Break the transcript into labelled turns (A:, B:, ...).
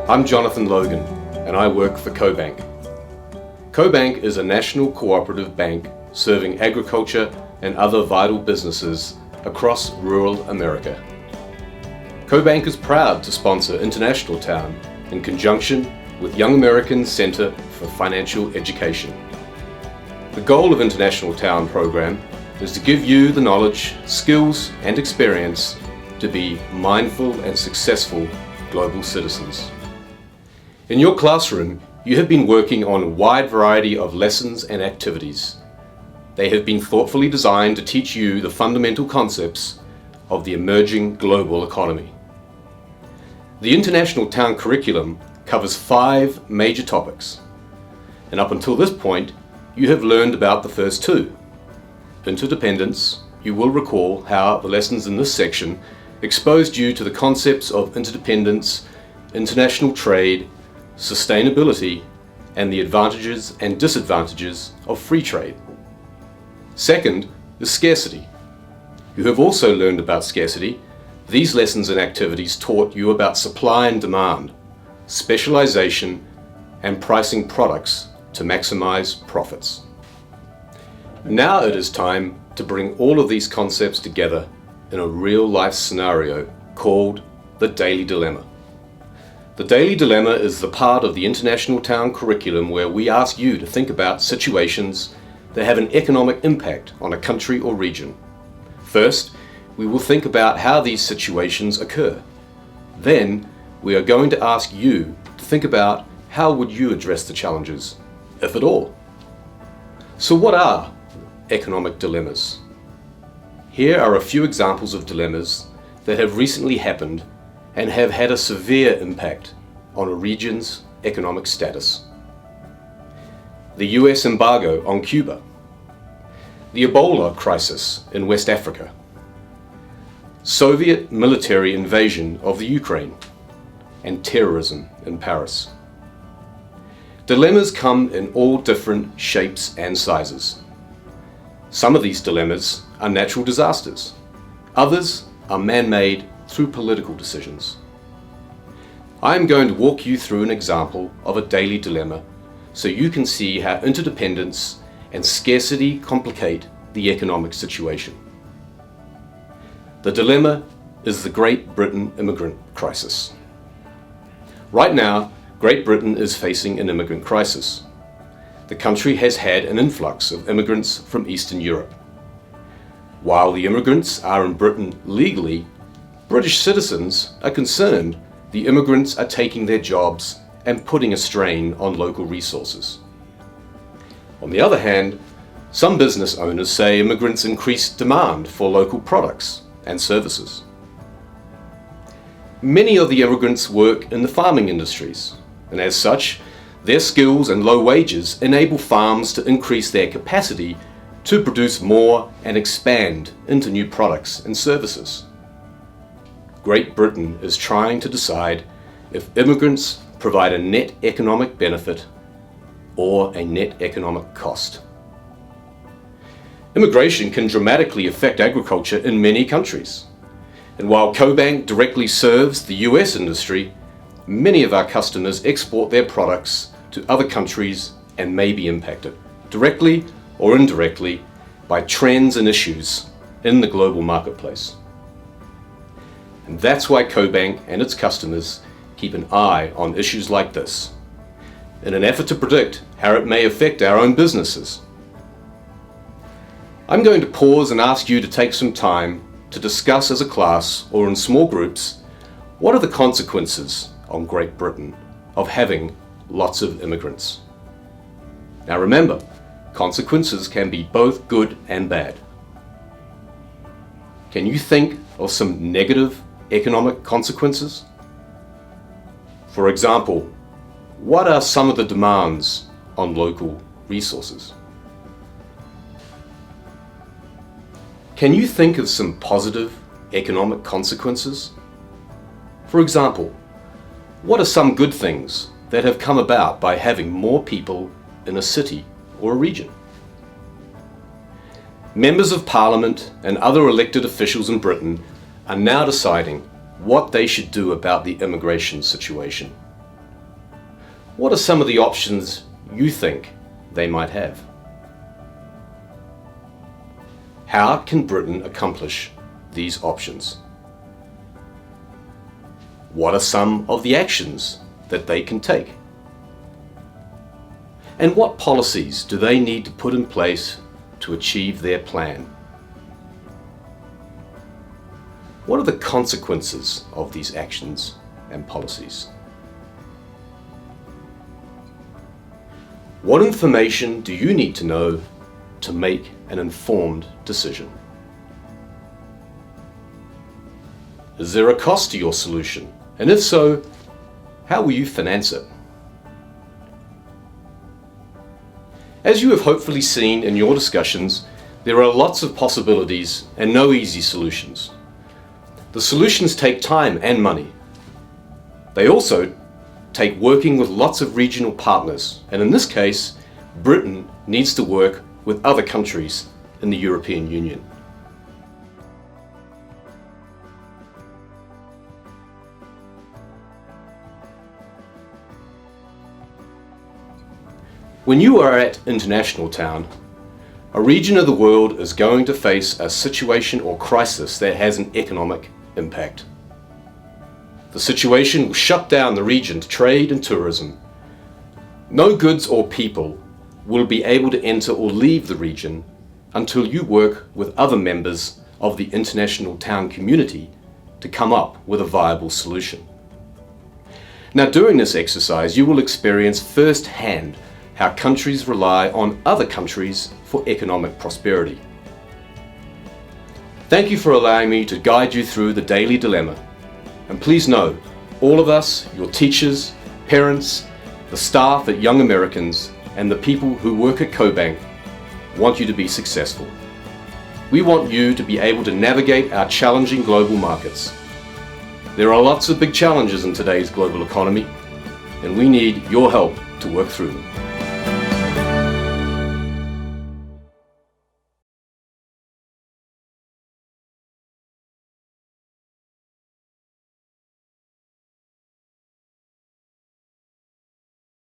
A: I'm Jonathan Logan, and I work for CoBank. CoBank is a national cooperative bank serving agriculture and other vital businesses across rural America. CoBank is proud to sponsor International Towne in conjunction with Young Americans Center for Financial Education. The goal of International Towne program is to give you the knowledge, skills, and experience to be mindful and successful global citizens. In your classroom, you have been working on a wide variety of lessons and activities. They have been thoughtfully designed to teach you the fundamental concepts of the emerging global economy. The International Towne curriculum covers 5 major topics, and up until this point, you have learned about the first 2. Interdependence. You will recall how the lessons in this section exposed you to the concepts of interdependence, international trade, sustainability, and the advantages and disadvantages of free trade. Second is scarcity. You have also learned about scarcity. These lessons and activities taught you about supply and demand, specialization, and pricing products to maximize profits. Now it is time to bring all of these concepts together in a real-life scenario called the Daily Dilemma. The Daily Dilemma is the part of the International Towne curriculum where we ask you to think about situations that have an economic impact on a country or region. First, we will think about how these situations occur. Then, we are going to ask you to think about how would you address the challenges, if at all. So what are economic dilemmas? Here are a few examples of dilemmas that have recently happened and have had a severe impact on a region's economic status. The US embargo on Cuba, the Ebola crisis in West Africa, Soviet military invasion of the Ukraine, and terrorism in Paris. Dilemmas come in all different shapes and sizes. Some of these dilemmas are natural disasters. Others are man-made through political decisions. I am going to walk you through an example of a daily dilemma so you can see how interdependence and scarcity complicate the economic situation. The dilemma is the Great Britain immigrant crisis. Right now, Great Britain is facing an immigrant crisis. The country has had an influx of immigrants from Eastern Europe. While the immigrants are in Britain legally, British citizens are concerned the immigrants are taking their jobs and putting a strain on local resources. On the other hand, some business owners say immigrants increase demand for local products and services. Many of the immigrants work in the farming industries, and as such, their skills and low wages enable farms to increase their capacity to produce more and expand into new products and services. Great Britain is trying to decide if immigrants provide a net economic benefit or a net economic cost. Immigration can dramatically affect agriculture in many countries. And while CoBank directly serves the US industry, many of our customers export their products to other countries and may be impacted, directly or indirectly, by trends and issues in the global marketplace. And that's why CoBank and its customers keep an eye on issues like this, in an effort to predict how it may affect our own businesses. I'm going to pause and ask you to take some time to discuss as a class or in small groups what are the consequences on Great Britain of having lots of immigrants. Now remember, consequences can be both good and bad. Can you think of some negative economic consequences? For example, what are some of the demands on local resources? Can you think of some positive economic consequences? For example, what are some good things that have come about by having more people in a city or a region? Members of Parliament and other elected officials in Britain are now deciding what they should do about the immigration situation. What are some of the options you think they might have? How can Britain accomplish these options? What are some of the actions that they can take? And what policies do they need to put in place to achieve their plan? What are the consequences of these actions and policies? What information do you need to know to make an informed decision? Is there a cost to your solution? And if so, how will you finance it? As you have hopefully seen in your discussions, there are lots of possibilities and no easy solutions. The solutions take time and money. They also take working with lots of regional partners, and in this case, Britain needs to work with other countries in the European Union. When you are at International Towne, a region of the world is going to face a situation or crisis that has an economic impact. The situation will shut down the region to trade and tourism. No goods or people will be able to enter or leave the region until you work with other members of the International Towne community to come up with a viable solution. Now, during this exercise, you will experience firsthand how countries rely on other countries for economic prosperity. Thank you for allowing me to guide you through the daily dilemma. And please know, all of us, your teachers, parents, the staff at Young Americans, and the people who work at CoBank want you to be successful. We want you to be able to navigate our challenging global markets. There are lots of big challenges in today's global economy, and we need your help to work through them.